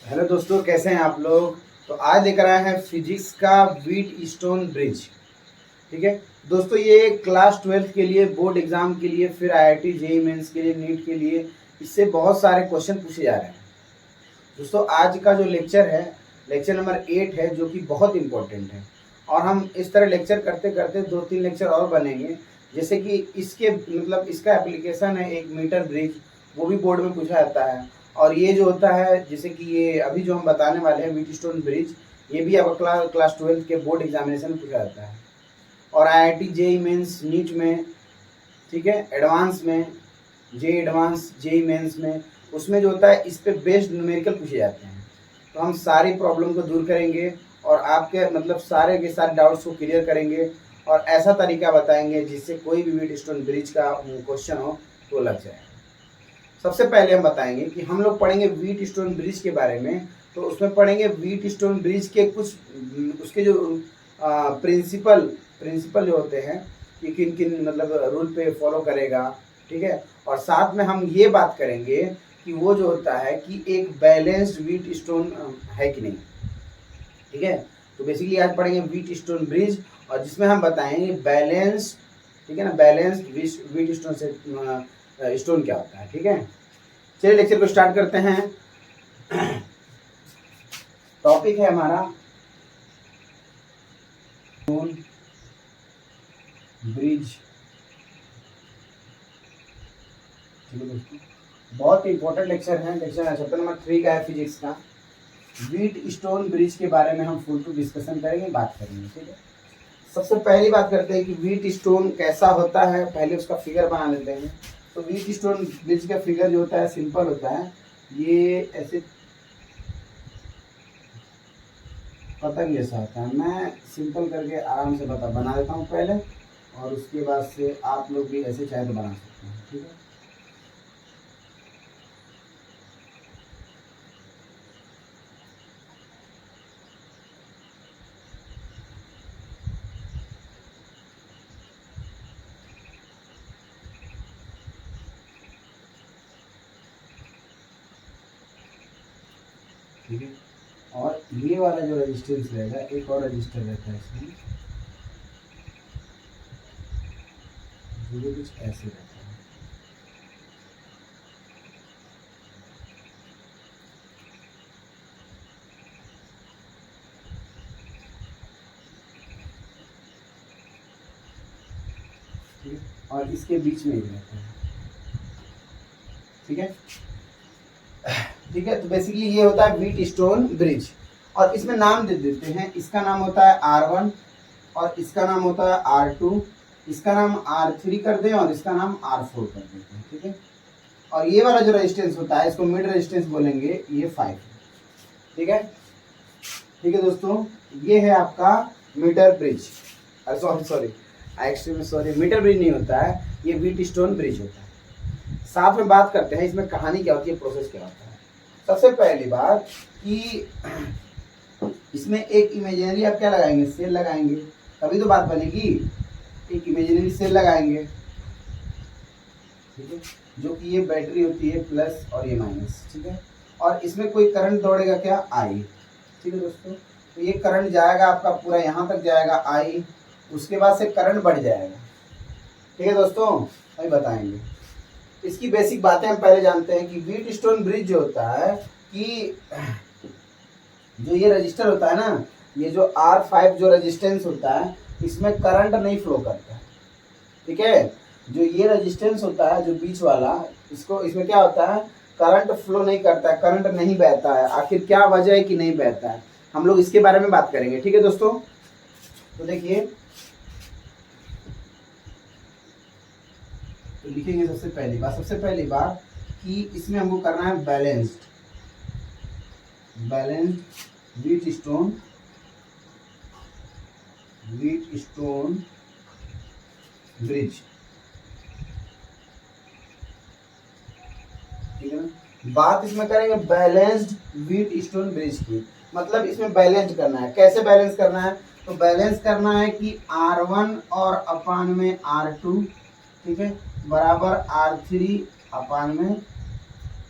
Hello दोस्तों, कैसे हैं आप लोग। तो आज लेकर आए हैं फिजिक्स का व्हीट स्टोन ब्रिज। ठीक है दोस्तों, ये क्लास 12 के लिए, बोर्ड एग्जाम के लिए, फिर आईआईटी जेईई मेंस के लिए, नीट के लिए, इससे बहुत सारे क्वेश्चन पूछे जा रहे हैं। दोस्तों आज का जो लेक्चर है, लेक्चर नंबर 8 है, जो कि बहुत इंपॉर्टेंट है। और हम इस तरह लेक्चर करते करते 2-3 लेक्चर और बनेंगे। जैसे कि इसके मतलब इसका एप्लीकेशन है एक मीटर ब्रिज, वो भी बोर्ड में पूछा जाता है। और ये जो होता है, जैसे कि ये अभी जो हम बताने वाले हैं व्हीट स्टोन ब्रिज, ये भी आपका क्लास 12 के बोर्ड एग्जामिनेशन में पूछा जाता है। और आईआईटी जेईई मेंस, नीट में, ठीक है, एडवांस में, जेईई एडवांस, जेईई मेंस में, उसमें जो होता है इस पे बेस्ड न्यूमेरिकल पूछे जाते हैं। तो हम सारी प्रॉब्लम को दूर करेंगे और आपके मतलब सारे के सारे डाउट्स को क्लियर करेंगे और ऐसा तरीका बताएंगे जिससे कोई भी व्हीट स्टोन ब्रिज का क्वेश्चन हो तो लग जाए। सबसे पहले हम बताएंगे कि हम लोग पढ़ेंगे व्हीट स्टोन ब्रिज के बारे में। तो उसमें पढ़ेंगे व्हीट स्टोन ब्रिज के कुछ उसके जो प्रिंसिपल प्रिंसिपल जो होते हैं कि किन किन मतलब रूल पे फॉलो करेगा। ठीक है, और साथ में हम ये बात करेंगे कि वो जो होता है कि एक बैलेंस्ड व्हीट स्टोन है कि नहीं। ठीक है, तो बेसिकली आज पढ़ेंगे व्हीट स्टोन ब्रिज और जिसमें हम बताएंगे बैलेंस, ठीक है ना, बैलेंस्ड व्हीट स्टोन से स्टोन क्या होता है। ठीक है, चलिए लेक्चर को स्टार्ट करते हैं। टॉपिक है हमारा स्टोन ब्रिज। ठीक है दोस्तों, बहुत इंपॉर्टेंट लेक्चर है। लेक्चर चैप्टर नंबर 3 का है फिजिक्स का। व्हीट स्टोन ब्रिज के बारे में हम फुल टू डिस्कशन करेंगे, बात करेंगे। ठीक है, सबसे पहली बात करते हैं कि व्हीट स्टोन कैसा होता है, पहले उसका फिगर बना लेते हैं। तो व्हीट स्टोन ब्रिज का फिगर जो होता है सिंपल होता है, ये ऐसे पतंग जैसा होता है। मैं सिंपल करके आराम से बना देता हूँ पहले, और उसके बाद से आप लोग भी ऐसे चाहे तो बना सकते हैं। ठीक है, ठीक है। और ये वाला जो रेजिस्टेंस रहेगा, एक और रजिस्टर रहता है इसमें, जो कुछ ऐसे रहता है। ठीक है, और इसके बीच में ही रहता है। ठीक है, ठीक है। तो बेसिकली ये होता है व्हीट स्टोन ब्रिज। और इसमें नाम दे देते हैं, इसका नाम होता है R1 और इसका नाम होता है R2, इसका नाम R3 कर दें और इसका नाम R4 कर देते हैं। ठीक है, और ये वाला जो रेजिस्टेंस होता है इसको मिड रेजिस्टेंस बोलेंगे, ये 5 है। ठीक है, ठीक है दोस्तों, ये है आपका metre bridge. Sorry sorry actually sorry, metre bridge नहीं होता है, ये व्हीट स्टोन ब्रिज होता है। साथ में बात करते हैं इसमें कहानी क्या होती है, प्रोसेस क्या होता है। सबसे पहली बात कि इसमें एक इमेजिनरी आप क्या लगाएंगे, सेल लगाएंगे, तभी तो बात बनेगी। एक इमेजिनरी सेल लगाएंगे, ठीक है, जो कि ये बैटरी होती है प्लस और ये माइनस। ठीक है, और इसमें कोई करंट दौड़ेगा क्या, आई। ठीक है दोस्तों, तो ये करंट जाएगा आपका पूरा यहाँ तक जाएगा आई, उसके बाद से करंट बढ़ जाएगा। ठीक है दोस्तों, वही बताएंगे। इसकी बेसिक बातें हम पहले जानते हैं कि व्हीट स्टोन ब्रिज जो होता है कि जो ये रजिस्टर होता है ना, ये जो R5 जो रेजिस्टेंस होता है, इसमें करंट नहीं फ्लो करता है। ठीक है, जो ये रेजिस्टेंस होता है जो बीच वाला, इसको इसमें क्या होता है, करंट फ्लो नहीं करता है, करंट नहीं बहता है। आखिर क्या वजह है कि नहीं बहता है, हम लोग इसके बारे में बात करेंगे। ठीक है दोस्तों, तो देखिए, तो लिखेंगे सबसे पहली बात कि इसमें हमको करना है बैलेंस्ड व्हीट स्टोन ब्रिज। ठीक है ना, बात इसमें करेंगे बैलेंस्ड व्हीट स्टोन ब्रिज की। मतलब इसमें बैलेंस करना है। कैसे बैलेंस करना है, तो बैलेंस करना है कि R1 और अपान में R2, ठीक है, बराबर R3 अपान में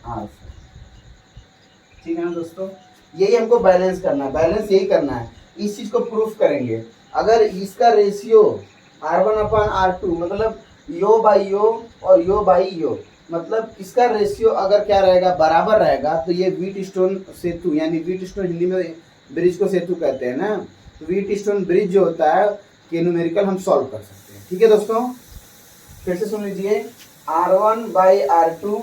R4। ठीक है ना दोस्तों, यही हमको बैलेंस करना है, बैलेंस यही करना है, इस चीज़ को प्रूफ करेंगे। अगर इसका रेशियो R1/R2 मतलब यो बाई यो और यो बाई यो, मतलब इसका रेशियो अगर क्या रहेगा, बराबर रहेगा, तो ये व्हीटस्टोन सेतु, यानी व्हीटस्टोन हिंदी में ब्रिज को सेतु कहते हैं ना, तो व्हीटस्टोन ब्रिज जो होता है कि न्यूमेरिकल हम सॉल्व कर सकते हैं। ठीक है दोस्तों, फिर से सुन लीजिए, R1/R2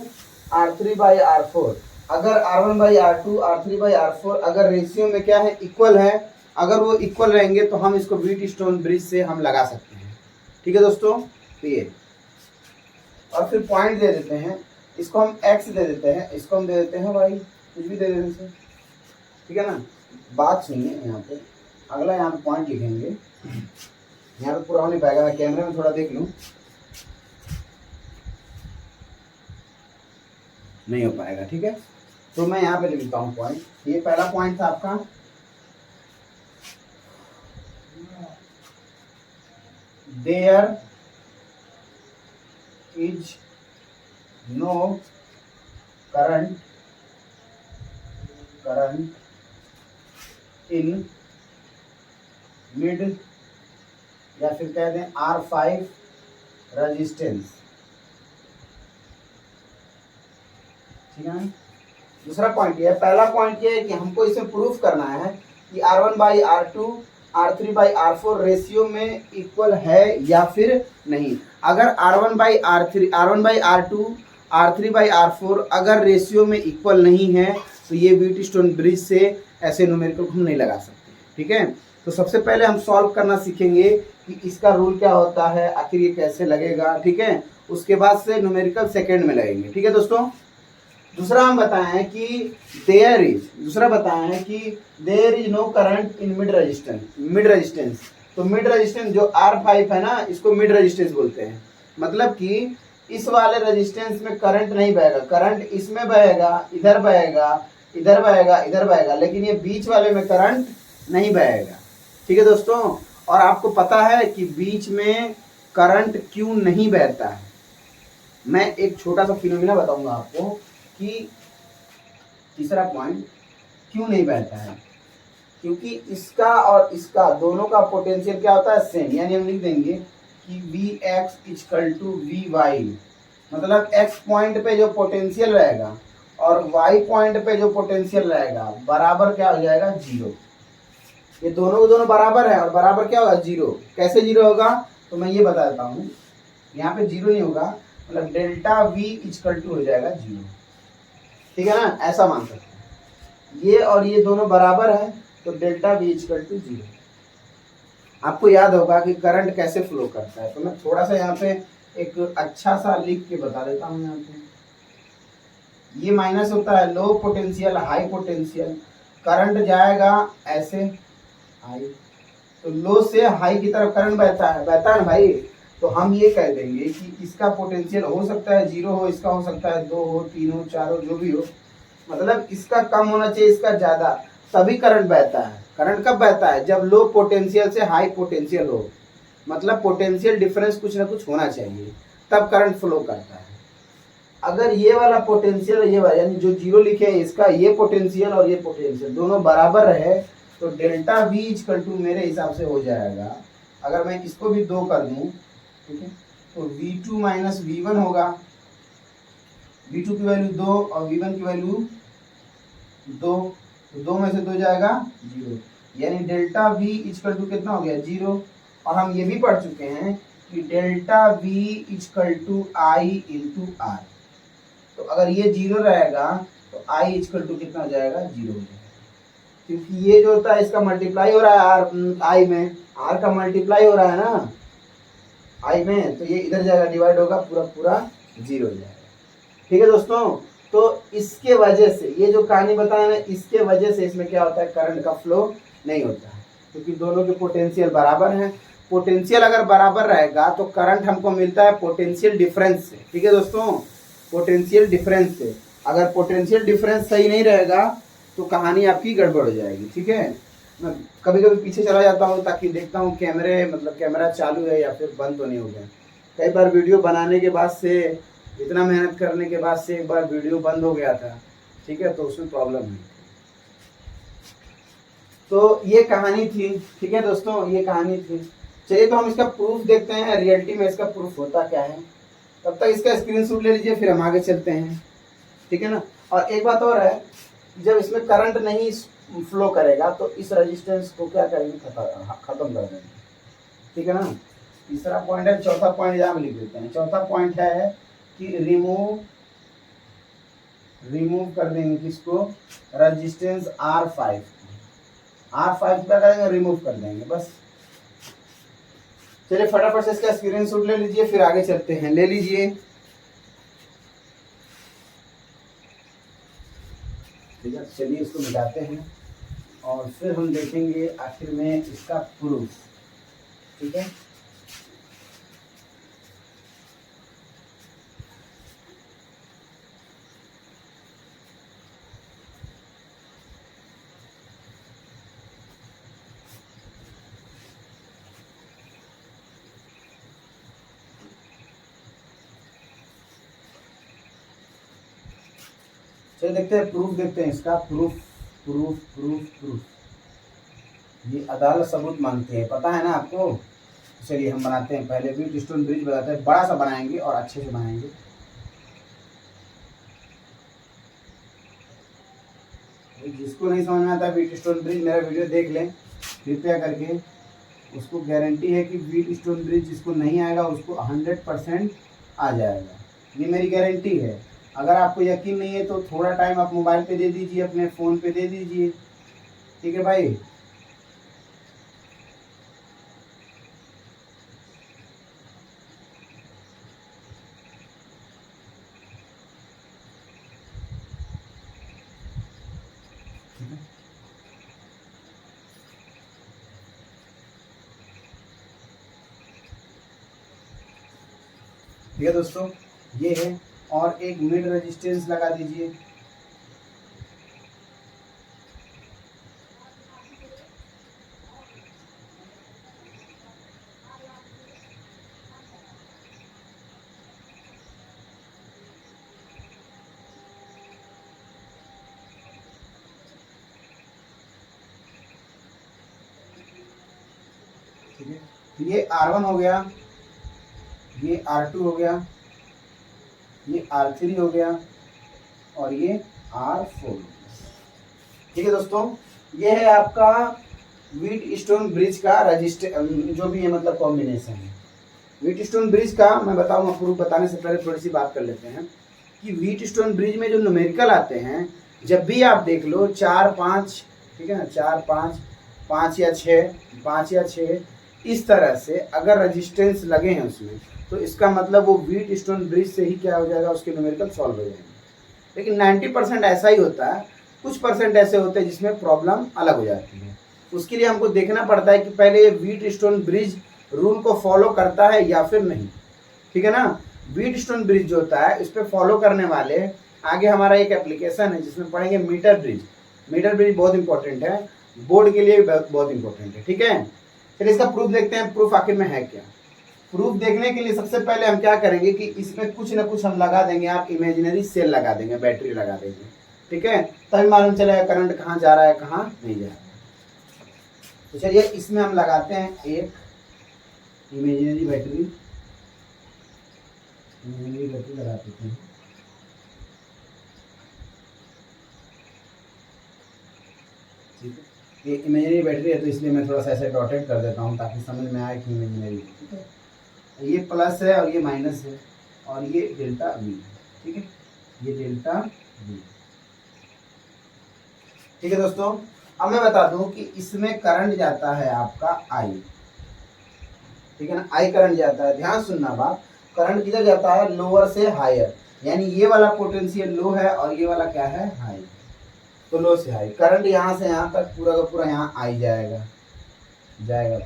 R3/R4, अगर R1/R2 R3/R4 अगर रेशियो में क्या है, इक्वल है, अगर वो इक्वल रहेंगे तो हम इसको व्हीटस्टोन ब्रिज से हम लगा सकते हैं। ठीक है दोस्तों, तो ये और फिर पॉइंट दे देते हैं, इसको हम x दे देते हैं, इसको हम दे देते हैं y, कुछ भी दे देते हैं। ठीक है ना, बात सुनिए, यहाँ पे अगला यहाँ पे पॉइंट लिखेंगे, यहाँ पे पूरा हो नहीं पाएगा, मैं कैमरे में थोड़ा देख लूँ, नहीं हो पाएगा। ठीक है, तो मैं यहाँ पे लिखता हूँ पॉइंट, ये पहला पॉइंट था आपका, there is no current in mid, या फिर कह दें R5 रेजिस्टेंस। ठीक है, दूसरा पॉइंट ये है, पहला पॉइंट ये है कि हमको इसे प्रूफ करना है कि R1/R2 R3/R4 रेशियो में इक्वल है या फिर नहीं। अगर R1/R2 R3/R4 अगर रेशियो में इक्वल नहीं है तो ये व्हीटस्टोन ब्रिज से ऐसे न्यूमेरिकल हम नहीं लगा सकते। ठीक है, तो सबसे पहले हम सॉल्व करना सीखेंगे कि इसका रूल क्या होता है, आखिर ये कैसे लगेगा। ठीक है, उसके बाद से न्यूमेरिकल सेकेंड में लगेंगे। ठीक है दोस्तों, दूसरा हम बताएं कि there is no current in mid resistance. तो मिड रेजिस्टेंस जो R5 है ना, इसको मिड रेजिस्टेंस बोलते हैं, मतलब कि इस वाले रेजिस्टेंस में करंट नहीं बहेगा, करंट इसमें बहेगा, इधर बहेगा, इधर बहेगा, इधर बहेगा, लेकिन ये बीच वाले में करंट नहीं बहेगा। ठीक है दोस्तों, और आपको पता है कि बीच में करंट क्यों नहीं बहता है, मैं एक छोटा सा फिनोमिना बताऊंगा आपको कि तीसरा पॉइंट क्यों नहीं बहता है, क्योंकि इसका और इसका दोनों का पोटेंशियल क्या होता है, सेम, यानी हम लिख देंगे कि Vx = Vy, मतलब x पॉइंट पे जो पोटेंशियल रहेगा और y पॉइंट पे जो पोटेंशियल रहेगा बराबर क्या हो जाएगा, जीरो। ये दोनों बराबर है और बराबर क्या होगा, जीरो। कैसे जीरो होगा, तो मैं ये बता देता हूँ, यहाँ पे जीरो नहीं होगा, मतलब डेल्टा V = हो जाएगा जीरो। ठीक है ना, ऐसा मान सकते हैं, ये और ये दोनों बराबर है तो डेल्टा V = जीरो। आपको याद होगा कि करंट कैसे फ्लो करता है, तो मैं थोड़ा सा यहाँ पे एक अच्छा सा लिख के बता देता हूँ। यहाँ पे ये माइनस होता है low potential high potential, current जाएगा ऐसे हाई, तो लो से हाई की तरफ करंट बहता है ना भाई, तो हम ये कह देंगे कि इसका पोटेंशियल हो सकता है जीरो हो, इसका हो सकता है 2 हो, 3 हो, 4 हो, जो भी हो, मतलब इसका कम होना चाहिए, इसका ज़्यादा, तभी करंट बहता है। करंट कब बहता है, जब लो पोटेंशियल से हाई पोटेंशियल हो, मतलब पोटेंशियल डिफरेंस कुछ ना कुछ होना चाहिए, तब करंट फ्लो करता है। अगर ये वाला पोटेंशियल, ये वाला यानी जो जीरो लिखे हैं, इसका ये पोटेंशियल और ये पोटेंशियल दोनों बराबर है, तो डेल्टा V = मेरे हिसाब से हो जाएगा, अगर मैं इसको भी 2 कर दूं, ठीक है, तो V2 - V1 होगा, V2 की वैल्यू 2 और V1 की वैल्यू 2, तो 2 में से 2 जाएगा 0, यानी डेल्टा V = कितना हो गया, 0। और हम ये भी पढ़ चुके हैं कि डेल्टा V = I × R, तो अगर ये 0 रहेगा तो I = कितना हो जाएगा, 0 हो जाएगा, क्योंकि ये जो होता है इसका मल्टीप्लाई हो रहा है I में, R का मल्टीप्लाई हो रहा है ना I में, तो ये इधर जाएगा, डिवाइड होगा, पूरा 0 हो जाएगा। ठीक है दोस्तों, तो इसके वजह से ये जो कहानी बताया ना, इसके वजह से इसमें क्या होता है, करंट का फ्लो नहीं होता है, क्योंकि दोनों के पोटेंशियल बराबर हैं। पोटेंशियल अगर बराबर रहेगा तो करंट हमको मिलता है पोटेंशियल डिफरेंस से। ठीक है दोस्तों, पोटेंशियल डिफरेंस से, अगर पोटेंशियल डिफरेंस सही नहीं रहेगा तो कहानी आपकी गड़बड़ हो जाएगी। ठीक है, मैं कभी कभी पीछे चला जाता हूँ ताकि देखता हूँ कैमरा चालू है या फिर बंद तो नहीं हो गया। कई बार वीडियो बनाने के बाद से, इतना मेहनत करने के बाद से एक बार वीडियो बंद हो गया था, ठीक है, तो उसमें प्रॉब्लम हुई। तो ये कहानी थी, ठीक है दोस्तों, ये कहानी थी। चलिए तो हम इसका प्रूफ देखते हैं, रियलिटी में इसका प्रूफ होता क्या है। तब तक इसका स्क्रीनशॉट ले लीजिए, फिर हम आगे चलते हैं, ठीक है ना। और एक बात और है, जब इसमें करंट नहीं फ्लो करेगा तो इस रेजिस्टेंस को क्या करेंगे, खत्म कर देंगे, ठीक है ना। तीसरा पॉइंट है, चौथा पॉइंट यहाँ लिख देते हैं। चौथा पॉइंट है कि रिमूव कर देंगे किसको, रेजिस्टेंस R5 क्या करेंगे, रिमूव कर देंगे बस। चलिए फटाफट से इसका स्क्रीनशॉट ले लीजिए, फिर आगे चलते हैं। ले लीजिए, ठीक है। चलिए इसको मिटाते हैं और फिर हम देखेंगे आखिर में इसका प्रूफ, ठीक है। चलिए देखते हैं प्रूफ, देखते हैं इसका प्रूफ। प्रूफ प्रूफ प्रूफ ये अदालत सबूत मांगती है, पता है ना आपको। चलिए हम बनाते हैं, पहले व्हीट स्टोन ब्रिज बनाते हैं, बड़ा सा बनाएंगे और अच्छे से बनाएंगे। जिसको नहीं समझ में आता व्हीट स्टोन ब्रिज, मेरा वीडियो देख लें कृपया करके। उसको गारंटी है कि व्हीट स्टोन ब्रिज जिसको नहीं आएगा उसको 100% आ जाएगा, ये मेरी गारंटी है। अगर आपको यकीन नहीं है तो थोड़ा टाइम आप मोबाइल पे दे दीजिए, अपने फ़ोन पे दे दीजिए, ठीक है भाई। ठीक है दोस्तों, ये है। और एक मिड रेजिस्टेंस लगा दीजिए, ठीक है। तो ये R1 हो गया, ये R2 हो गया, ये R3 हो गया और ये R4। ठीक है दोस्तों, ये है आपका व्हीट स्टोन ब्रिज का रजिस्टर, जो भी है मतलब कॉम्बिनेशन है। व्हीट स्टोन ब्रिज का मैं बताऊँ, प्रूफ बताने से पहले थोड़ी सी बात कर लेते हैं कि व्हीट स्टोन ब्रिज में जो न्यूमेरिकल आते हैं, जब भी आप देख लो 4 5, ठीक है ना, 4 5 5 या 6, 5 या 6 इस तरह से अगर रेजिस्टेंस लगे हैं उसमें, तो इसका मतलब वो व्हीट स्टोन ब्रिज से ही क्या हो जाएगा, उसके न्यूमेरिकल सॉल्व हो जाएंगे। लेकिन 90% ऐसा ही होता है, कुछ परसेंट ऐसे होते हैं जिसमें प्रॉब्लम अलग हो जाती है। उसके लिए हमको देखना पड़ता है कि पहले ये व्हीट स्टोन ब्रिज रूल को फॉलो करता है या फिर नहीं, ठीक है ना। व्हीट स्टोन ब्रिज जो होता है इस पर फॉलो करने वाले, आगे हमारा एक एप्लीकेशन है जिसमें पढ़ेंगे मीटर ब्रिज। मीटर ब्रिज बहुत इंपॉर्टेंट है, बोर्ड के लिए बहुत इंपॉर्टेंट है, ठीक है। चलिए इसका प्रूफ देखते हैं, प्रूफ आखिर में है क्या। प्रूफ देखने के लिए सबसे पहले हम क्या करेंगे कि इसमें कुछ ना कुछ हम लगा देंगे, आप इमेजिनरी सेल लगा देंगे, बैटरी लगा देंगे, ठीक है। तभी मालूम चलेगा करंट कहाँ जा रहा है कहाँ नहीं जा रहा है। तो चलिए इसमें हम लगाते हैं एक इमेजिनरी बैटरी लगा देते हैं। ठीक है, ये इमेजिनरी बैटरी है तो इसलिए मैं थोड़ा सा ऐसे डॉटेड कर देता हूँ ताकि समझ में आए कि इमेजिनरी, ठीक है। ये प्लस है और ये माइनस है और ये डेल्टा वी, ठीक है, ये डेल्टा वी। ठीक है दोस्तों, अब मैं बता दूं कि इसमें करंट जाता है आपका आई, ठीक है ना, आई करंट जाता है। ध्यान सुनना बात, करंट किधर जाता है, लोअर से हायर, यानी ये वाला पोटेंशियल लो है और ये वाला क्या है, हाई। तो लो से हाई करंट यहाँ से यहाँ तक पूरा का पूरा यहाँ आई जाएगा,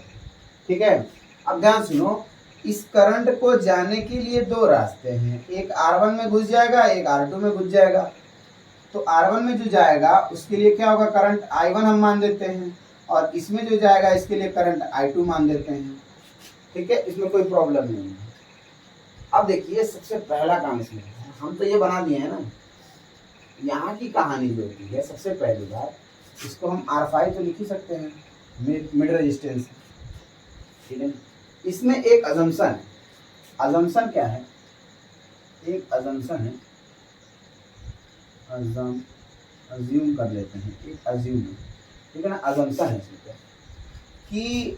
ठीक है। अब ध्यान सुनो, इस करंट को जाने के लिए दो रास्ते हैं, एक R1 में घुस जाएगा, एक R2 में घुस जाएगा। तो R1 में जो जाएगा उसके लिए क्या होगा, करंट I1 हम मान देते हैं, और इसमें जो जाएगा इसके लिए करंट I2 मान देते हैं, ठीक है, इसमें कोई प्रॉब्लम नहीं है। अब देखिए सबसे पहला काम इसमें हम तो ये बना दिए हैं ना, यहाँ की कहानी जो होती है, सबसे पहली बात इसको हम R5 तो लिख ही सकते हैं, मिड रेजिस्टेंस, ठीक है। इसमें एक अजम्पशन है, अजम्पशन क्या है, एक अजम्पशन है, अज्यूम कर लेते हैं, एक अज्यूम, ठीक है ना, अजम्पशन है इसमें कि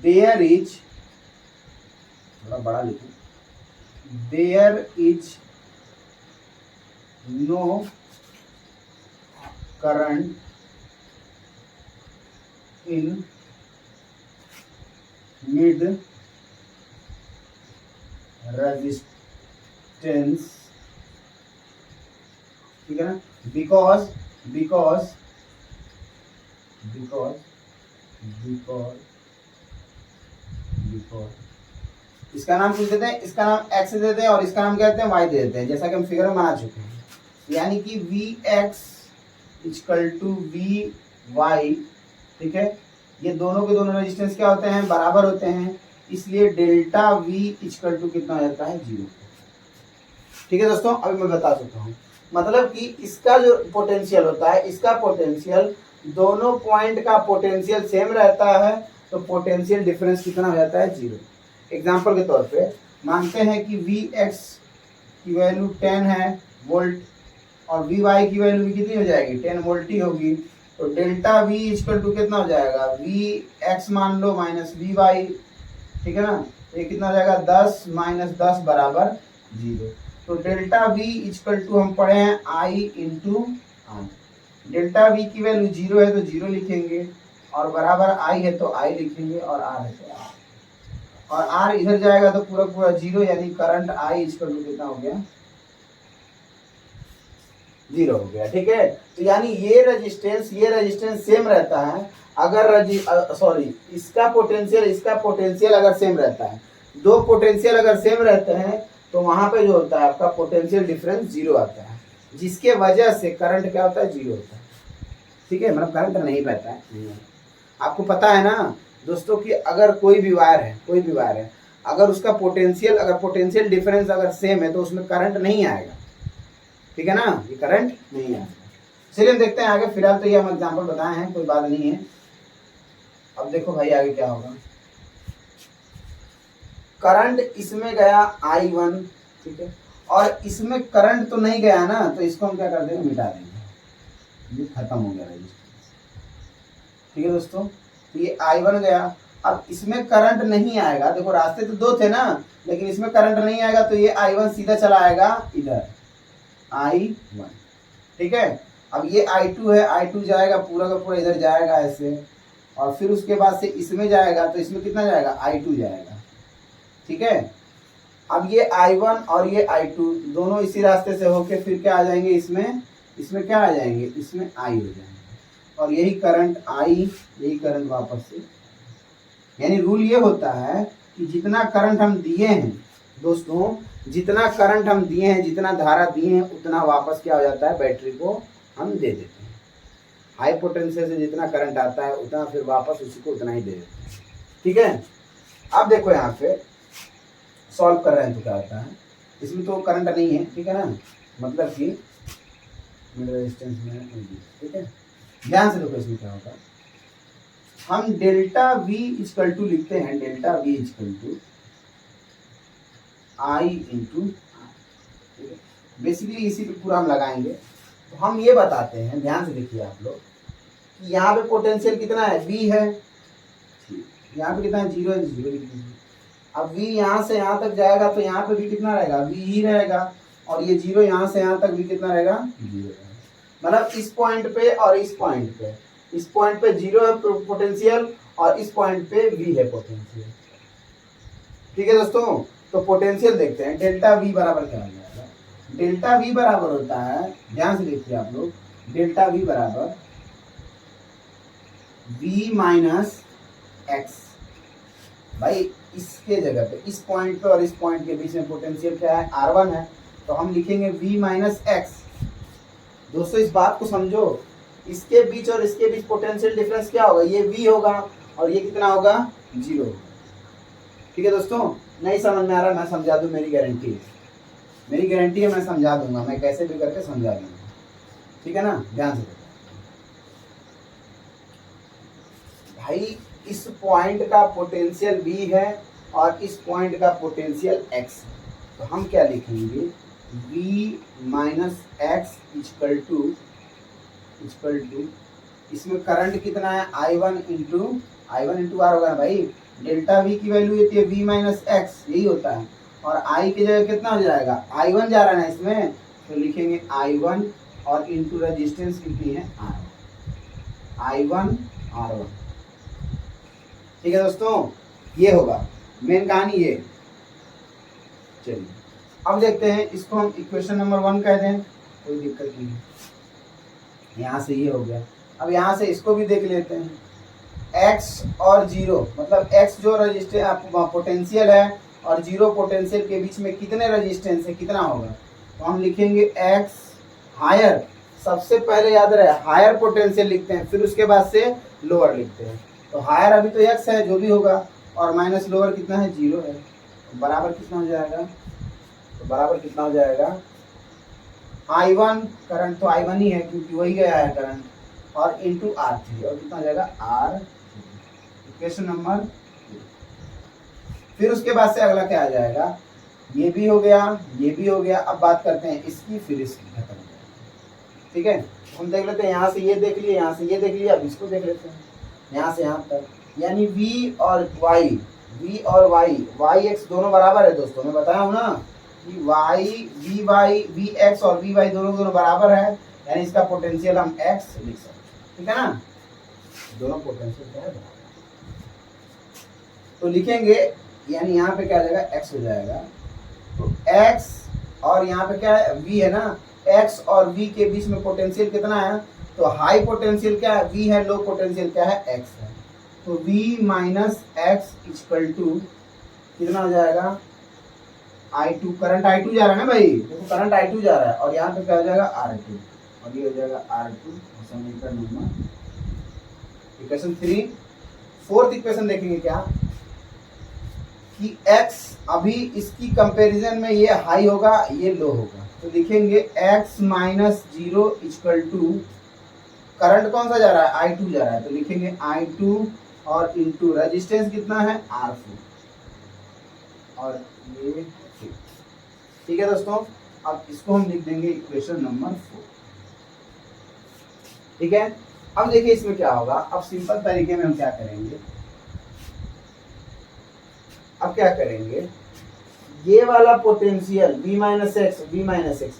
देयर इज, थोड़ा बड़ा लिखूं, there is no current in mid resistance, ठीक है ना, बिकॉज इसका नाम कुछ देते हैं, इसका नाम एक्स दे देते हैं और इसका नाम क्या देते हैं, वाई दे देते हैं, जैसा कि हम फिगर में बना चुके हैं। यानी कि V X equal to V Y, ठीक है, ये दोनों के दोनों रेजिस्टेंस क्या होते हैं, बराबर होते हैं, इसलिए डेल्टा वी इक्वल टू कितना हो जाता है, 0। ठीक है दोस्तों, अभी मैं बता चुका हूँ, मतलब कि इसका जो पोटेंशियल होता है, इसका पोटेंशियल, दोनों पॉइंट का पोटेंशियल सेम रहता है, तो पोटेंशियल डिफरेंस कितना हो जाता है, 0। एग्जाम्पल के तौर पे मानते हैं कि वी एक्स की वैल्यू 10 है वोल्ट और वी वाई की वैल्यू भी कितनी हो जाएगी, 10 वोल्ट ही होगी, तो डेल्टा वी इक्वल टू कितना हो जाएगा, वी एक्स मान लो माइनस वी वाई, ठीक है ना, तो ये कितना हो जाएगा, 10 माइनस 10 बराबर 0। तो डेल्टा वी इक्वल टू हम पढ़े हैं आई इंटू आर, डेल्टा वी की वैल्यू 0 है तो 0 लिखेंगे और बराबर आई है तो आई लिखेंगे और आर है तो आर, और आर इधर जाएगा तो पूरा पूरा 0, यानी करंट आई इक्वल टू कितना हो गया, 0 हो गया, ठीक है। तो यानी ये रेजिस्टेंस सेम रहता है, अगर इसका पोटेंशियल अगर सेम रहता है, दो पोटेंशियल अगर सेम रहते हैं तो वहां पे जो होता है आपका पोटेंशियल डिफरेंस 0 आता है, जिसके वजह से करंट क्या होता है, 0 होता है, ठीक है, मतलब करंट नहीं बहता है। आपको पता है ना दोस्तों कि अगर कोई भी वायर है, अगर उसका पोटेंशियल डिफरेंस अगर सेम है तो उसमें करंट नहीं आएगा, ठीक है ना, ये करंट नहीं आएगा। चलिए हम देखते हैं आगे, फिलहाल तो ये हम एग्जांपल बताए हैं, कोई बात नहीं है। अब देखो भाई आगे क्या होगा, करंट इसमें गया I1, ठीक है, और इसमें करंट तो नहीं गया ना, तो इसको हम क्या कर देंगे, मिटा देंगे, ये खत्म हो गया रेजिस्टेंस, ठीक है दोस्तों। तो ये I1 गया, अब इसमें करंट नहीं आएगा, देखो रास्ते तो दो थे ना, लेकिन इसमें करंट नहीं आएगा, तो ये I1 सीधा चला आएगा इधर I1, ठीक है। अब ये I2 है, I2 जाएगा पूरा का पूरा इधर जाएगा ऐसे, और फिर उसके बाद से इसमें जाएगा, तो इसमें कितना जाएगा, I2 जाएगा, ठीक है। अब ये I1 और ये I2 दोनों इसी रास्ते से होके फिर क्या आ जाएंगे, इसमें क्या आ जाएंगे, इसमें I हो जाएंगे, और यही करंट यही करंट वापस से, यानी रूल ये होता है कि जितना करंट हम दिए हैं दोस्तों, जितना करंट हम दिए हैं, जितना धारा दिए हैं, उतना वापस क्या हो जाता है, बैटरी को हम दे देते हैं। हाई पोटेंशियल से जितना करंट आता है उतना फिर वापस उसी को उतना ही दे देते हैं, ठीक है। अब देखो यहाँ पे सॉल्व कर रहे हैं तो क्या होता है, इसमें तो करंट नहीं है, ठीक है ना, मतलब कि रेजिस्टेंस में, ठीक है। ध्यान से देखो इसमें क्या होता है, हम डेल्टा वी इक्वल टू लिखते हैं, delta V equal to I into, ठीक है, बेसिकली इसी पे पूरा हम लगाएंगे। तो हम ये बताते हैं, ध्यान से देखिए आप लोग, कि यहाँ पे पोटेंशियल कितना है, V है, यहाँ पे कितना है, 0 है, 0 लिख दीजिए। अब V यहाँ से यहाँ तक जाएगा तो यहाँ पे भी कितना रहेगा, V ही रहेगा, और ये 0 यहाँ से यहाँ तक भी कितना रहेगा, 0 रहेगा। मतलब इस पॉइंट पे और इस पॉइंट पे 0 है पोटेंशियल, और इस पॉइंट पे V है पोटेंशियल, ठीक है दोस्तों। तो पोटेंशियल देखते हैं, डेल्टा V बराबर क्या हो जाएगा, डेल्टा V बराबर होता है, ध्यान से देखिए आप लोग, डेल्टा V बराबर V माइनस एक्स, भाई इसके जगह पे, इस पॉइंट पे और इस पॉइंट के बीच में पोटेंशियल क्या है, R1 है, तो हम लिखेंगे V माइनस एक्स। दोस्तों इस बात को समझो, इसके बीच और इसके बीच पोटेंशियल डिफरेंस क्या होगा, ये V होगा और ये कितना होगा, 0 होगा, ठीक है दोस्तों। नहीं समझ में आ रहा, मैं समझा दूं, मेरी गारंटी है, मैं समझा दूंगा, मैं कैसे भी करके समझा दूंगा, ठीक है ना, ध्यान से भाई। इस पॉइंट का पोटेंशियल V है और इस पॉइंट का पोटेंशियल X है, तो हम क्या लिखेंगे, V minus X equal to इसमें करंट कितना है, I1 इंटू आर होगा ना भाई। डेल्टा V की वैल्यू होती है V माइनस एक्स, यही होता है। और I की जगह कितना हो जाएगा, I1 जा रहा है ना इसमें, तो लिखेंगे I1 और इंटू रेजिस्टेंस कितनी है I1 R1। ठीक है दोस्तों, ये होगा मेन कहानी ये। चलिए अब देखते हैं, इसको हम इक्वेशन नंबर 1 कह दें, कोई दिक्कत नहीं है। यहाँ से ये हो गया। अब यहाँ से इसको भी देख लेते हैं, x और 0 मतलब x जो रजिस्टेंस पोटेंशियल है और 0 पोटेंशियल के बीच में कितने रजिस्टेंस है, कितना होगा। तो हम लिखेंगे x हायर, सबसे पहले याद रहे हायर पोटेंशियल लिखते हैं, फिर उसके बाद से लोअर लिखते हैं। तो हायर अभी तो x है जो भी होगा, और माइनस लोअर कितना है, 0 है, तो बराबर कितना हो जाएगा, तो बराबर कितना हो जाएगा I1, करंट तो I1 ही है क्योंकि वही गया है करंट, और इंटू R3, और कितना हो जाएगा R, इक्वेशन नंबर। फिर उसके बाद से अगला क्या आ जाएगा, ये भी हो गया, ये भी हो गया। अब बात करते हैं इसकी, फिर इसकी, खत्म हो जाएगा। ठीक है, हम देख लेते हैं, यहाँ से ये देख लिए, यहाँ से ये देख लिया, अब इसको देख लेते हैं यहाँ से यहाँ तक, यानी V और Y X दोनों बराबर है दोस्तों, मैं बताया हूँ ना कि वी एक्स और वी वाई दोनों बराबर है, यानी इसका पोटेंशियल हम x लिख सकते हैं। ठीक है ना, दोनों पोटेंशियल क्या है बराबर, तो लिखेंगे, यानी यहाँ पे क्या आ जाएगा, x हो जाएगा। तो x और यहाँ पे क्या है, v है ना, x और v के बीच में पोटेंशियल कितना है, तो हाई पोटेंशियल क्या है, v है, लो पोटेंशियल क्या है, x है। तो v minus X equal to कितना हो जाएगा, I2, करंट I2 जा रहा है ना भाई, देखो करंट I2 जा रहा है, और यहाँ पे क्या हो जाएगा R2, और ये हो जाएगा R2, समीकरण नंबर इक्वेशन 3। फोर्थ इक्वेशन देखेंगे क्या, कि x अभी इसकी कंपैरिजन में ये हाई होगा, ये लो होगा, तो लिखेंगे x minus 0 equal to, current कौन सा जा रहा है, I2 जा रहा है, तो लिखेंगे I2 और इंटू रेजिस्टेंस कितना है R4, और ये ठीक है दोस्तों। अब इसको हम लिख देंगे इक्वेशन नंबर 4। ठीक है, अब देखिए इसमें क्या होगा, अब सिंपल तरीके में हम क्या करेंगे, अब क्या करेंगे, ये वाला पोटेंशियल V माइनस एक्स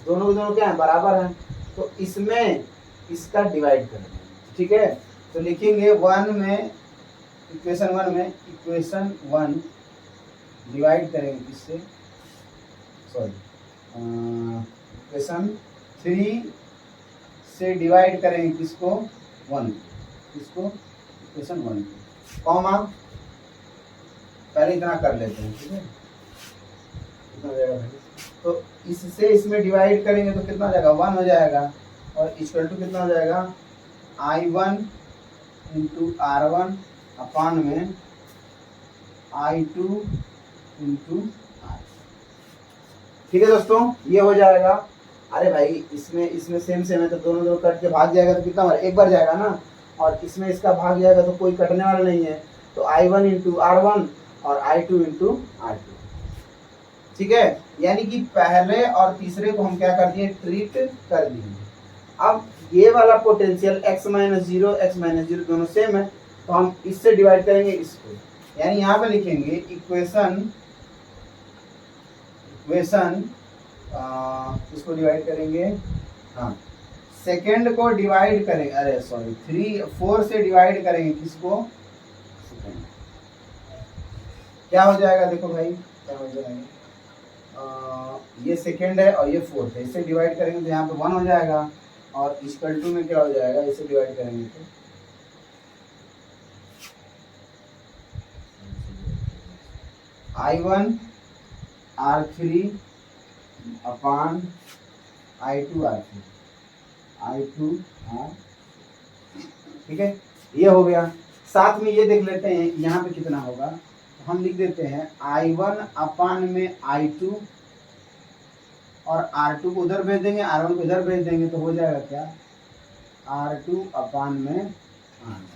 दोनों के दोनों क्या है, बराबर है, तो इसमें इसका डिवाइड कर देंगे। ठीक है, तो लिखेंगे 1 में, इक्वेशन 1 डिवाइड करेंगे किससे, सॉरी इक्वेशन 3 से डिवाइड करेंगे किसको, 1, किसको, इक्वेशन 1 कॉमा, पहले इतना कर लेते हैं। ठीक है, कितना हो जाएगा भाई, तो इससे इसमें डिवाइड करेंगे तो कितना हो जाएगा, 1 हो जाएगा, और इक्वल टू कितना हो जाएगा, I1 इंटू R1 अपान में I2 इंटू R। ठीक है दोस्तों, ये हो जाएगा। अरे भाई इसमें सेम है, तो दोनों कट के भाग जाएगा तो कितना बार, एक बार जाएगा ना, और इसमें इसका भाग जाएगा तो कोई कटने वाला नहीं है, तो I1 इंटू R1 और I2 इंटू R2। ठीक है, यानी कि पहले और तीसरे को हम क्या कर दिए, ट्रीट कर दिए। अब ये वाला पोटेंशियल x माइनस 0 दोनों सेम है, तो हम इससे डिवाइड करेंगे इसको, यानी यहाँ पे लिखेंगे इक्वेशन इसको डिवाइड करेंगे, हाँ सेकेंड को डिवाइड करेंगे, अरे सॉरी 4 से डिवाइड करेंगे किसको, सेकेंड, क्या हो जाएगा, देखो भाई क्या हो जाएगा, ये सेकेंड है और ये फोर्थ है, इससे डिवाइड करेंगे तो यहाँ पे 1 हो जाएगा, और इक्वल टू में क्या हो जाएगा, इसे डिवाइड करेंगे तो I1 R3 अपान I2 R3, ठीक है, ये हो गया। साथ में ये देख लेते हैं यहाँ पे कितना होगा, तो हम लिख देते हैं I1 अपान में I2, और R2 को उधर भेज देंगे, R1 को इधर भेज देंगे, तो हो जाएगा क्या, R2 अपान में R1।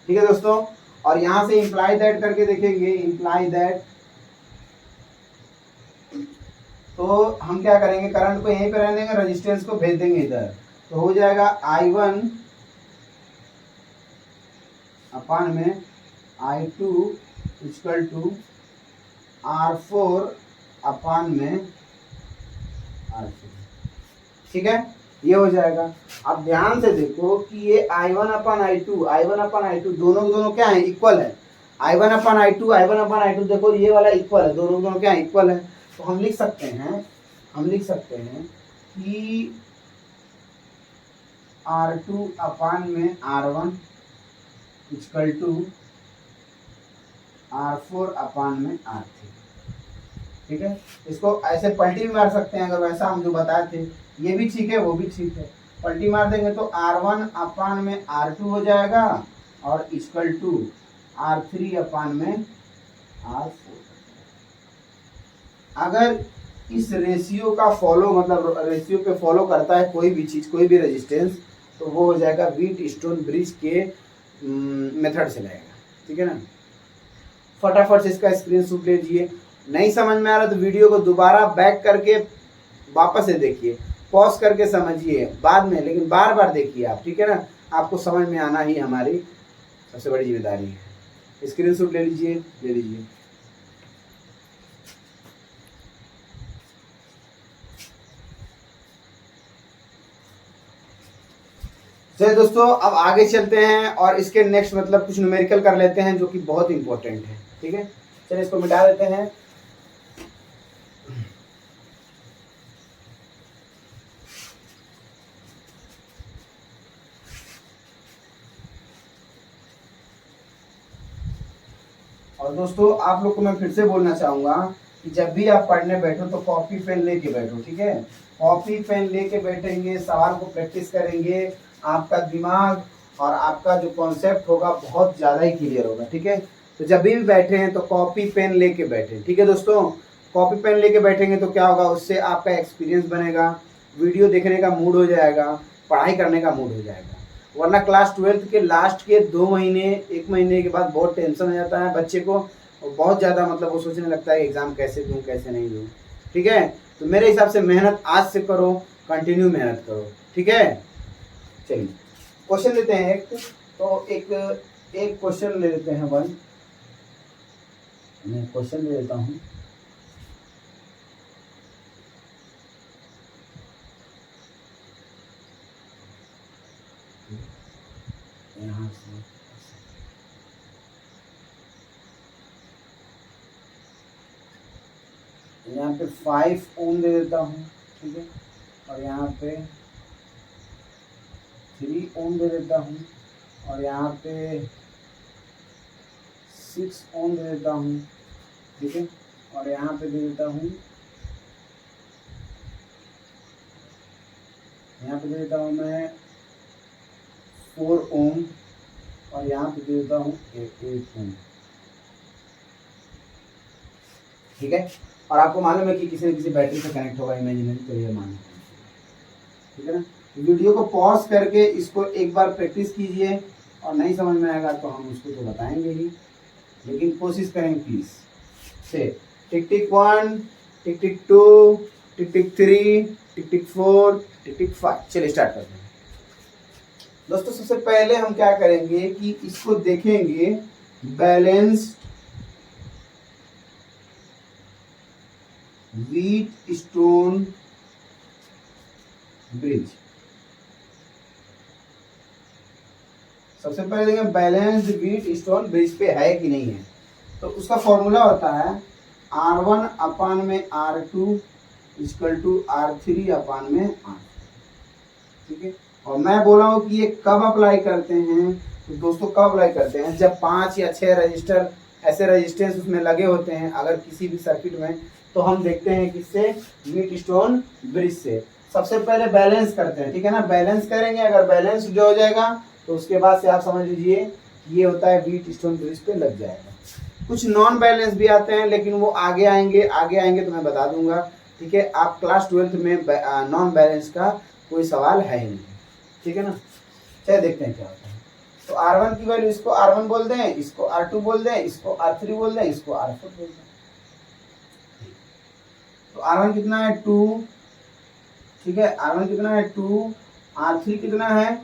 ठीक है दोस्तों, और यहां से इंप्लाई दैट करके देखेंगे, इंप्लाई दैट, तो हम क्या करेंगे, करंट को यहीं पे रहने देंगे, रेजिस्टेंस को भेज देंगे इधर, तो हो जाएगा I1 अपान में I2 इक्वल टू R4 अपान में R3। ठीक है, ये हो जाएगा। अब ध्यान से देखो कि ये I1 अपान I2 दोनों क्या है, इक्वल है। I1 अपान I2 देखो ये वाला इक्वल है, दोनों क्या है, इक्वल है। तो हम लिख सकते हैं कि R2 अपान में R1 इक्वल टू R4 अपान में R3। ठीक है, इसको ऐसे पलटी भी मार सकते हैं, अगर वैसा हम जो बताए थे, ये भी ठीक है, वो भी ठीक है। पलटी मार देंगे तो R1 अपान में R2 हो जाएगा और इक्वल टू R3 अपान में R4। अगर इस रेशियो का फॉलो, मतलब रेशियो पे फॉलो करता है कोई भी चीज़, कोई भी रेजिस्टेंस, तो वो हो जाएगा व्हीट स्टोन ब्रिज के मेथड से लगेगा। ठीक है ना, फटाफट से इसका स्क्रीनशॉट ले लीजिए। नहीं समझ में आ रहा तो वीडियो को दोबारा बैक करके वापस से देखिए, पॉज करके समझिए बाद में, लेकिन बार बार देखिए आप। ठीक है ना, आपको समझ में आना ही हमारी सबसे बड़ी जिम्मेदारी है। स्क्रीनशॉट ले लीजिए। चलिए दोस्तों, अब आगे चलते हैं और इसके नेक्स्ट मतलब कुछ न्यूमेरिकल कर लेते हैं जो कि बहुत इंपॉर्टेंट है। ठीक है, चलिए इसको मिटा देते हैं। और दोस्तों आप लोग को मैं फिर से बोलना चाहूंगा कि जब भी आप पढ़ने बैठो तो कॉपी पेन लेके बैठो। ठीक है, कॉपी पेन लेके बैठेंगे, सवाल को प्रैक्टिस करेंगे, आपका दिमाग और आपका जो कॉन्सेप्ट होगा बहुत ज़्यादा ही क्लियर होगा। ठीक है, तो जब भी बैठे हैं तो कॉपी पेन लेके बैठे। ठीक है दोस्तों, कॉपी पेन लेके बैठेंगे तो क्या होगा, उससे आपका एक्सपीरियंस बनेगा, वीडियो देखने का मूड हो जाएगा, पढ़ाई करने का मूड हो जाएगा। वरना क्लास 12th के लास्ट के 2 महीने 1 महीने के बाद बहुत टेंशन हो जाता है बच्चे को, और बहुत ज़्यादा मतलब वो सोचने लगता है एग्ज़ाम कैसे दूँ कैसे नहीं दूँ। ठीक है, तो मेरे हिसाब से मेहनत आज से करो, कंटिन्यू मेहनत करो। ठीक है, चलिए क्वेश्चन लेते हैं एक, तो एक क्वेश्चन ले लेते हैं। मैं क्वेश्चन ले लेता हूँ। यहाँ से यहाँ पे 5 ओम दे देता हूँ। ठीक है, और यहाँ पे 3 ओम दे देता हूँ, और यहाँ पे 6 ओम दे देता हूँ। ठीक है, और यहाँ पे दे देता हूँ, यहाँ पे दे देता हूँ मैं 4 ओम, और यहाँ पे दे देता हूँ 8 ओम। ठीक है, और आपको मालूम है कि किसी न किसी बैटरी से कनेक्ट होगा इमेजिनरी, तो ये मानना। ठीक है ना, वीडियो को पॉज करके इसको एक बार प्रैक्टिस कीजिए, और नहीं समझ में आएगा तो हम उसको तो बताएंगे ही, लेकिन कोशिश करेंगे प्लीज से। टिक टिक 1, टिक टिक 2, टिक टिक 3, टिक टिक 4, टिक टिक 5। चलिए स्टार्ट करते हैं दोस्तों। सबसे पहले हम क्या करेंगे कि इसको देखेंगे बैलेंस्ड व्हीट स्टोन ब्रिज। सबसे पहले देखेंगे बैलेंस्ड व्हीट स्टोन ब्रिज पे है कि नहीं है। तो उसका फॉर्मूला होता है R1 अपान में R2 इक्वल टू R3 अपान में R। ठीक है, और मैं बोला हूँ कि ये कब अप्लाई करते हैं, तो दोस्तों कब अप्लाई करते हैं, जब 5 या 6 रजिस्टर ऐसे रेजिस्टेंस उसमें लगे होते हैं अगर किसी भी सर्किट में, तो हम देखते हैं किससे, व्हीट स्टोन ब्रिज से। सबसे पहले बैलेंस करते हैं। ठीक है ना, बैलेंस करेंगे, अगर बैलेंस जो हो जाएगा तो उसके बाद से आप समझ लीजिए ये होता है व्हीट स्टोन ब्रिज पे लग जाएगा। कुछ नॉन बैलेंस भी आते हैं, लेकिन वो आगे आएंगे तो मैं बता दूंगा। ठीक है, आप क्लास 12th में नॉन बैलेंस का कोई सवाल है ही नहीं। ठीक है ना। चलिए देखते हैं क्या होता है। तो R1 की वैल्यू, इसको R1 बोल दें, इसको R2 बोल दें, इसको R3 बोल दें, इसको R4 बोल दें। तो R1 कितना है 2, ठीक है, R1 कितना है 2, R3 कितना है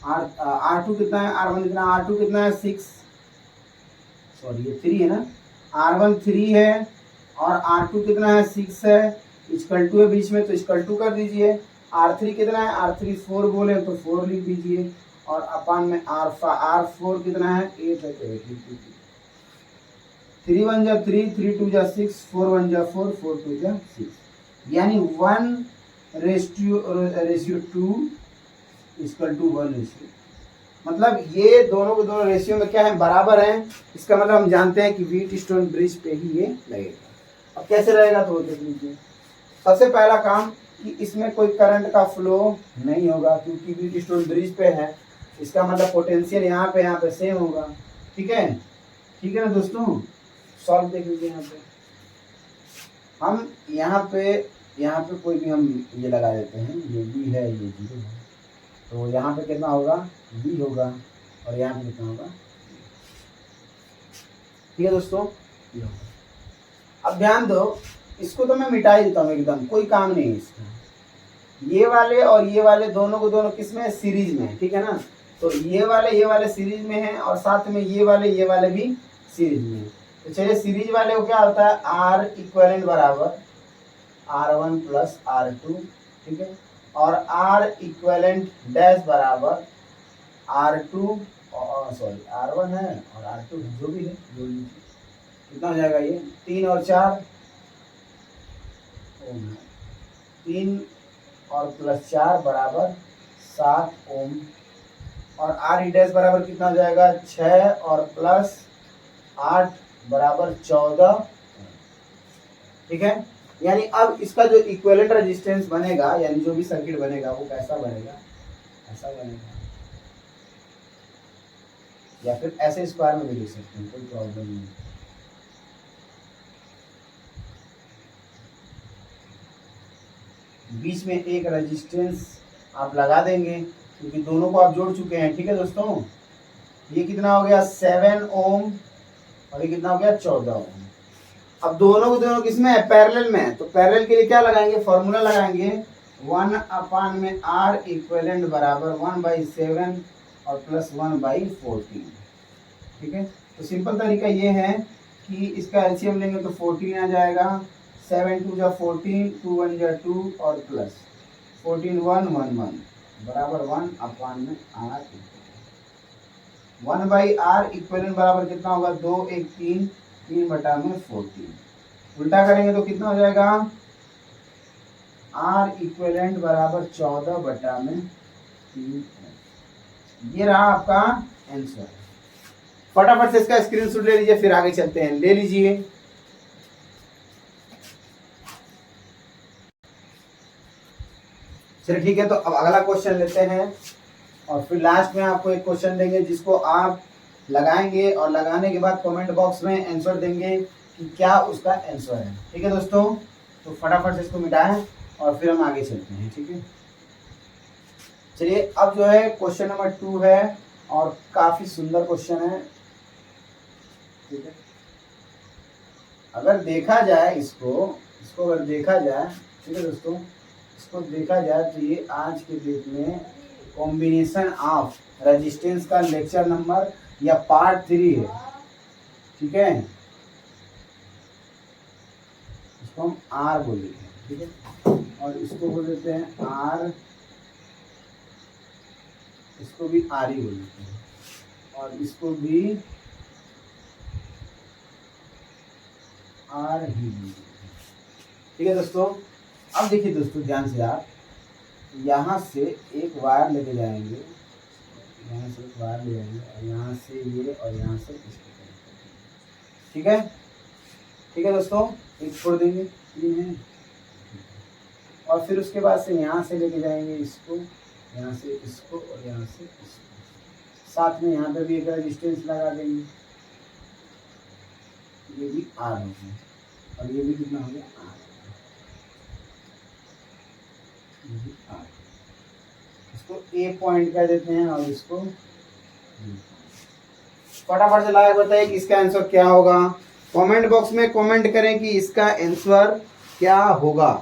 R2 कितना है, R1 कितना, R2 कितना है 6, सॉरी ये 3 है ना, R1 3 है और R2 कितना है 6 है, इक्वल टू है बीच में तो इक्वल टू कर दीजिए। R3 कितना है, R3 4 बोले तो 4 लिख दीजिए और अपान में R4 कितना है 8 है तो 8 लिख दीजिए। 3 1 जा 3, 3 2 जा 6, 4 1 जा 4, 4 2 जा 6, यानी 1:2 इक्वल टू 1:, मतलब ये दोनों के दोनों रेशियो में क्या है, बराबर हैं। इसका मतलब हम जानते हैं कि व्हीटस्टोन ब्रिज पे ही ये लगेगा। अब कैसे रहेगा तो देख लीजिए। सबसे पहला काम कि इसमें कोई करंट का फ्लो नहीं होगा क्योंकि व्हीटस्टोन ब्रिज पे है, इसका मतलब पोटेंशियल यहाँ पे सेम होगा। ठीक है, ठीक है ना दोस्तों। सॉल्व देख लीजिए। यहाँ पे हम यहाँ पे कोई भी हम ये लगा देते हैं, ये बी है, ये जीरो है, तो यहाँ पे कितना होगा बी होगा और यहाँ पे कितना होगा। ठीक है दोस्तों, ये होगा। अब ध्यान दो, इसको तो मैं मिटा ही देता हूँ एकदम, कोई काम नहीं है इसका। ये वाले और ये वाले दोनों को दोनों किस में, सीरीज में, ठीक है ना। तो ये वाले सीरीज में है और साथ में ये वाले भी सीरीज में है। तो चलिए सीरीज वाले को क्या होता है, आर इक्वलेंट बराबर R1 प्लस R2, ठीक है, और R इक्वलेंट डैश बराबर R2 और सॉरी R1 है और R2 जो भी है जोड़ लीजिए। कितना हो जाएगा ये 3 और 4 ओम है, 3 और प्लस 4 बराबर 7 ओम, और R ई डैश बराबर कितना हो जाएगा 6 और प्लस 8 बराबर 14। ठीक है, यानी अब इसका जो इक्विवेलेंट रेजिस्टेंस बनेगा, यानी जो भी सर्किट बनेगा वो कैसा बनेगा, ऐसा बनेगा, या फिर ऐसे स्क्वायर में भी लिख सकते हैं, कोई प्रॉब्लम नहीं। बीच में एक रेजिस्टेंस आप लगा देंगे क्योंकि दोनों को आप जोड़ चुके हैं। ठीक है दोस्तों, ये कितना हो गया 7 ओम और ये कितना हो गया 14 ओम। अब दोनों को दोनों किसमें है, पैरेलल में है, तो पैरेलल के लिए क्या लगाएंगे, फॉर्मूला लगाएंगे 1 अपान में R इक्विवेलेंट बराबर 1/7 और प्लस 1/14। ठीक है, तो सिंपल तरीका ये है कि इसका एलसीएम लेंगे तो 14 आ जाएगा, 7 2 जा 14, 2 1 जा 2 और प्लस 14 1 1 1 बराबर 1 अपान में R 1/R इक्विवेलेंट बराबर कितना होगा 2 1 3, 3 बटा में 14। उल्टा करेंगे तो कितना हो जाएगा R इक्विवेलेंट बराबर 14 बटा में 3। ये रहा आपका आंसर। फटाफट से इसका स्क्रीनशॉट ले लीजिए, फिर आगे चलते हैं। ले लीजिए। चलिए ठीक है, तो अब अगला क्वेश्चन लेते हैं और फिर लास्ट में आपको एक क्वेश्चन देंगे जिसको आप लगाएंगे और लगाने के बाद कमेंट बॉक्स में आंसर देंगे कि क्या उसका आंसर है। ठीक है दोस्तों, तो फटाफट से इसको मिटाएं और फिर हम आगे चलते हैं। ठीक है, चलिए अब जो है क्वेश्चन नंबर 2 है और काफी सुंदर क्वेश्चन है। ठीक है, अगर देखा जाए इसको अगर देखा जाए, ठीक है दोस्तों, इसको देखा जाए तो ये आज के डेट में कॉम्बिनेशन ऑफ रेजिस्टेंस का लेक्चर नंबर या पार्ट 3 है। ठीक है, इसको हम R बोल देते हैं। ठीक है, और इसको बोल देते हैं R, इसको भी R ही बोल देते हैं और इसको भी R ही बोल देते हैं। ठीक है दोस्तों, अब देखिए दोस्तों ध्यान से, आप यहाँ से एक वायर लेके जाएंगे, यहाँ से एक वायर ले जाएंगे और यहाँ से ये और यहाँ से इसको कनेक्ट कर देंगे। ठीक है, ठीक है दोस्तों, एक छोड़ देंगे, ये है, और फिर उसके बाद से यहाँ से लेके जाएंगे इसको, यहाँ से इसको और यहाँ से इसको, साथ में यहाँ पे भी एक रेजिस्टेंस लगा देंगे, ये भी R हो गया और ये भी कितना हो गया R, ये भी R। इसको ए पॉइंट कह देते हैं और इसको फटाफट से लाइक बताइए कि इसका आंसर क्या होगा। कमेंट बॉक्स में कमेंट करें कि इसका आंसर क्या होगा।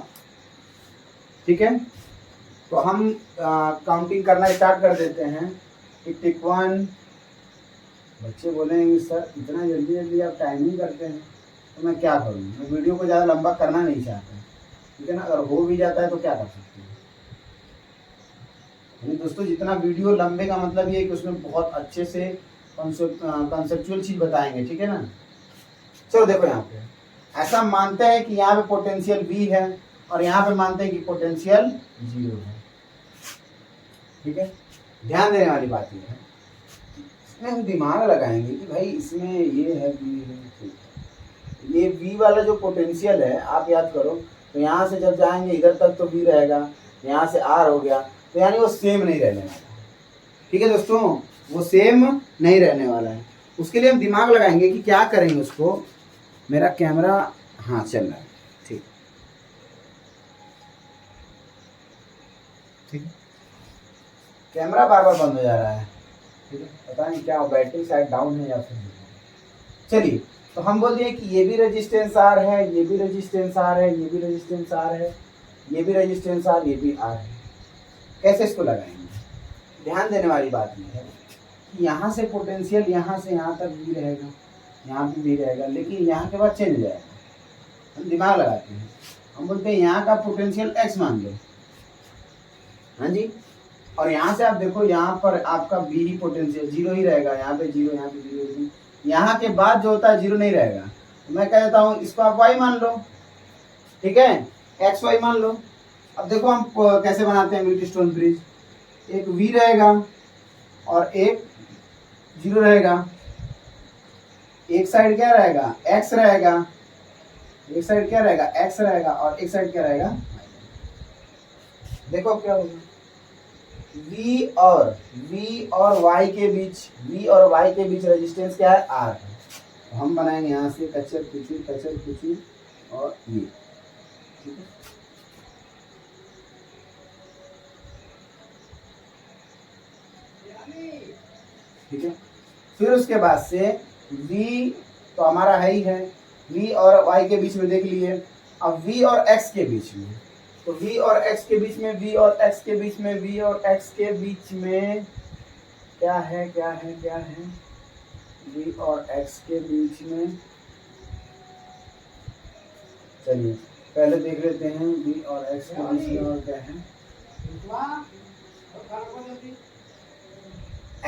ठीक है, तो हम काउंटिंग करना स्टार्ट कर देते हैं। टिक टिक 1। बच्चे बोलेंगे सर इतना जल्दी जल्दी आप टाइमिंग करते हैं, तो मैं क्या करूँ, मैं वीडियो को ज़्यादा लंबा करना नहीं चाहता। ठीक है ना, अगर हो भी जाता है तो क्या कर सकते हैं। दोस्तों जितना वीडियो लंबे का मतलब ये है कि उसमें बहुत अच्छे से कंसेप्चुअल चीज बताएंगे। ठीक है ना, चलो देखो यहाँ पे ऐसा मानते हैं कि यहाँ पे पोटेंशियल V है और यहाँ पे मानते हैं कि पोटेंशियल 0 है। ठीक है, ध्यान देने वाली बात ये है, इसमें हम दिमाग लगाएंगे कि भाई इसमें ये है V है, ये V वाला जो पोटेंशियल है आप याद करो, तो यहाँ से जब जाएंगे इधर तक तो V रहेगा, यहाँ से R हो गया, तो यानी वो सेम नहीं रहने वाला। ठीक है दोस्तों, वो सेम नहीं रहने वाला है। उसके लिए हम दिमाग लगाएंगे कि क्या करेंगे उसको। मेरा कैमरा हाँ चल रहा है, ठीक ठीक है, कैमरा बार बार बंद हो जा रहा है। ठीक है, पता नहीं क्या बैटरी शायद डाउन है या फिर। चलिए, तो हम बोल दिए कि ये भी रेजिस्टेंस R है, ये भी रेजिस्टेंस R है, ये भी रेजिस्टेंस R है, ये भी रेजिस्टेंस R, ये भी R है। कैसे इसको लगाएंगे, ध्यान देने वाली बात ये है कि यहाँ से पोटेंशियल यहाँ से यहाँ तक भी रहेगा, यहाँ भी भी रहेगा, लेकिन यहाँ के बाद चेंज हो जाएगा। हम दिमाग लगाते हैं, हम बोलते हैं यहाँ का पोटेंशियल x मान लो। हाँ जी, और यहाँ से आप देखो यहाँ पर आपका b ही पोटेंशियल 0 ही रहेगा, यहाँ पे 0, यहाँ पे 0, यहाँ के बाद जो होता है 0 नहीं रहेगा। तो मैं कह देता हूँ इसको आप y मान लो। ठीक है, x y मान लो। अब देखो हम कैसे बनाते हैं व्हीटस्टोन ब्रिज। एक V रहेगा और एक 0 रहेगा। एक साइड क्या रहेगा, x रहेगा, एक साइड क्या रहेगा, x रहेगा, और एक साइड क्या रहेगा। देखो क्या होगा, V और y के बीच, V और y के बीच रेजिस्टेंस क्या है, R है। तो हम बनाएंगे यहाँ से कचर कुचर और ये। ठीक है, ठीक है, फिर उसके बाद से V तो हमारा है ही है, V और y के बीच में देख लिए। अब V और x के बीच में, तो V और x के बीच में, V और x के बीच में, V और x के बीच में क्या है, क्या है, क्या है, V और x के बीच में। चलिए पहले देख लेते हैं V और x के बीच में और क्या है।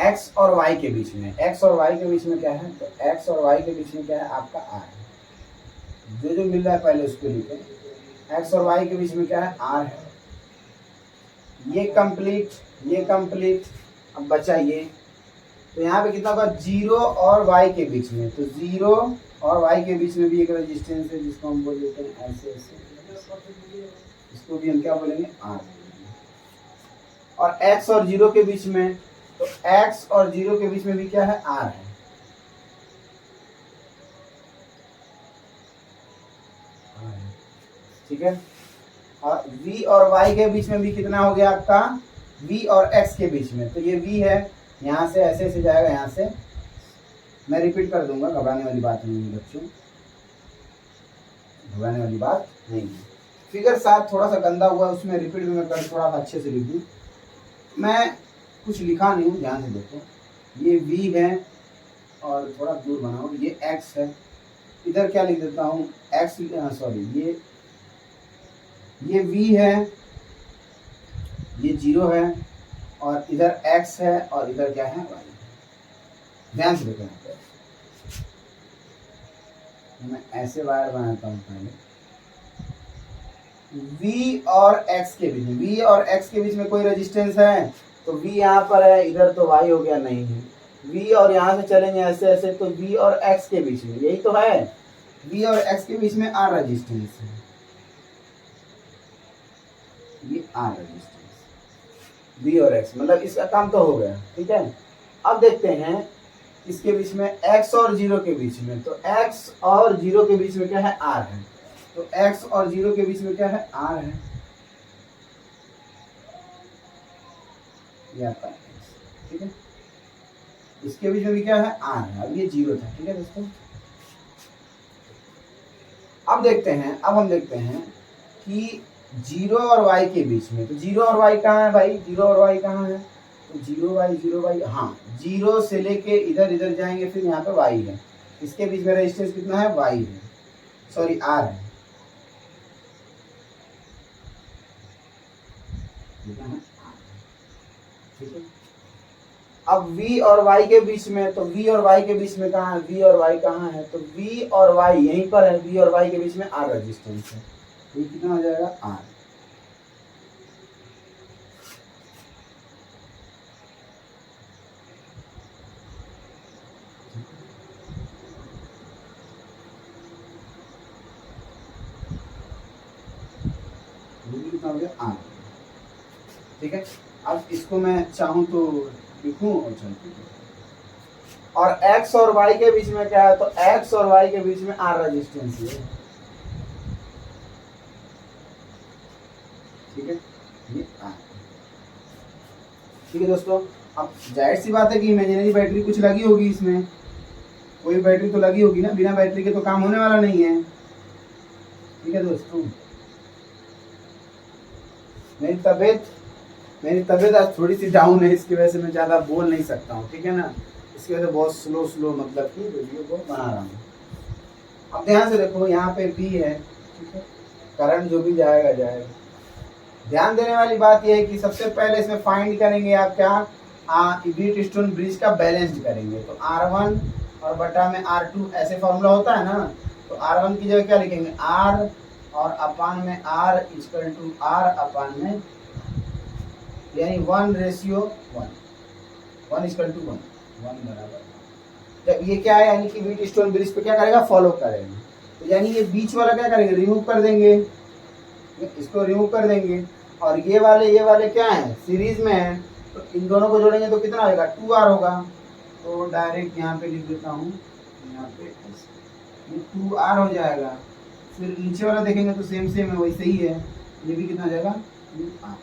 x और y के बीच में, x और y के बीच में क्या है, तो x और y के बीच में क्या है आपका R है। जो जो मिल रहा है पहले उसको लिखें। x और y के बीच में क्या है, R है। ये कंप्लीट, ये कंप्लीट। अब बचा ये, तो यहाँ पे कितना होगा, 0 और y के बीच में, तो 0 और y के बीच में भी एक रेजिस्टेंस है जिसको हम बोल देते हैं ऐसे ऐसे, इसको भी हम क्या बोलेंगे, R। और x और 0 के बीच में, तो x और 0 के बीच में भी क्या है, R है। ठीक है, और v और y के बीच में भी कितना हो गया आपका, v और x के बीच में, तो ये v है, यहाँ से ऐसे ऐसे जाएगा, यहाँ से मैं रिपीट कर दूंगा, घबराने वाली बात नहीं है बच्चों, घबराने वाली बात नहीं है। फिगर 7 थोड़ा सा गंदा हुआ, उसमें रिपीट भी मैं कर थोड़ा सा अच्छे से लिख दूँ। मैं कुछ लिखा नहीं हूँ, ध्यान से देखो। ये v है और थोड़ा दूर बनाओ, ये x है, इधर क्या लिख देता हूँ, x, सॉरी ये v है, ये 0 है, और इधर x है, और इधर क्या है, y। ध्यान से देखो, यहाँ पे मैं ऐसे वायर बनाता हूँ पहले। v और x के बीच में, v और x के बीच में कोई रेजिस्टेंस है, तो v यहाँ पर है, इधर तो y हो गया, नहीं है। v और यहाँ से चलेंगे ऐसे ऐसे, तो v और x के बीच में, यही तो है, v और x के बीच में r रेजिस्टेंस है, ये r रेजिस्टेंस, v और x, मतलब इसका काम तो हो गया। ठीक है, अब देखते हैं इसके बीच में x और 0 के बीच में, तो x और 0 के बीच में क्या है, r है, तो x और 0 के बीच में क्या है, r है। ये आपका x, ठीक है। इसके बीच में भी क्या है, r है, अब ये 0 था, ठीक है दोस्तों। अब हम देखते हैं कि 0 और y के बीच में, तो 0 और y कहाँ है भाई, 0 और y कहाँ है, तो 0 y, हाँ 0 से लेके इधर इधर जाएंगे, फिर यहाँ पे y है, इसके बीच में रेजिस्टेंस कितना है, y है, सॉरी r है, ठीक है। अब v और y के बीच में, तो v और y के बीच में कहाँ है, v और y कहाँ है, तो v और y यहीं पर है, v और y के बीच में r रेजिस्टेंस है, तो ये कितना हो जाएगा, r। कितना हो गया, r, ठीक है। अब इसको मैं चाहूँ तो लिखूँ, अच्छा ठीक है। और x और y के बीच में क्या है, तो x और y के बीच में r रेजिस्टेंस है, ठीक है, ये r, ठीक है दोस्तों। अब जाहिर सी बात है कि इमेजिनरी बैटरी कुछ लगी होगी इसमें, कोई बैटरी तो लगी होगी ना, बिना बैटरी के तो काम होने वाला नहीं है, ठीक है दोस्तों। मेरी तबीयत आज थोड़ी सी डाउन है, इसकी वजह से मैं ज़्यादा बोल नहीं सकता हूँ, ठीक है ना, इसकी वजह से बहुत स्लो मतलब कि वीडियो को बना रहा हूँ। अब ध्यान से देखो, यहाँ पे B है, ठीक है, करंट जो भी जाएगा जाएगा। ध्यान देने वाली बात यह है कि सबसे पहले इसमें फाइंड करेंगे आप क्या, व्हीटस्टोन ब्रिज का बैलेंस्ड करेंगे, तो R1 और बटा में R2 ऐसे फॉर्मूला होता है ना, तो R1 की जगह क्या लिखेंगे, R और अपान में R इक्वल टू R अपान में, यानी 1:1, 1:1 बराबर। जब ये क्या है, यानी कि व्हीटस्टोन ब्रिज पे क्या करेगा, फॉलो करेगा, तो यानी ये बीच वाला क्या करेंगे, रिमूव कर देंगे, इसको रिमूव कर देंगे, और ये वाले क्या है, सीरीज में है, तो इन दोनों को जोड़ेंगे तो कितना आएगा, 2R होगा, तो डायरेक्ट यहाँ पे लिख देता हूँ, यहाँ पे ये 2R हो जाएगा। फिर नीचे वाला देखेंगे तो सेम है, वैसे ही है, ये भी कितना हो जाएगा, 2R।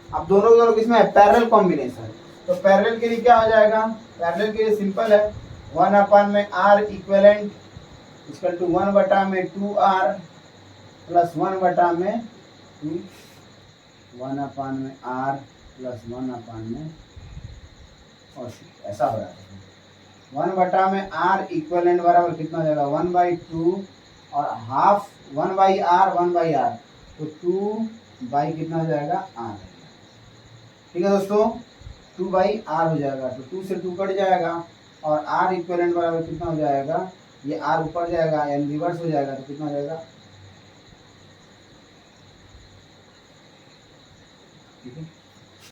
अब दोनों किसमें है, पैरेलल कॉम्बिनेशन, तो पैरेलल के लिए क्या हो जाएगा, पैरेलल के लिए सिंपल है, 1 अपान में R इक्विवेलेंट इक्वल टू 1 बटा में 2R प्लस 1 बटा में 1 अपान में R प्लस 1 अपान में, और ऐसा हो रहा है 1 बटा में R इक्विवेलेंट बराबर कितना हो जाएगा, 1/2 और हाफ 1/R, तो 2 कितना हो जाएगा, R, ठीक है दोस्तों, 2/R हो जाएगा, तो 2 से 2 कट जाएगा, और R इक्विवेलेंट बराबर कितना हो जाएगा, ये R ऊपर जाएगा यानी रिवर्स हो जाएगा, तो कितना हो जाएगा, ठीक है।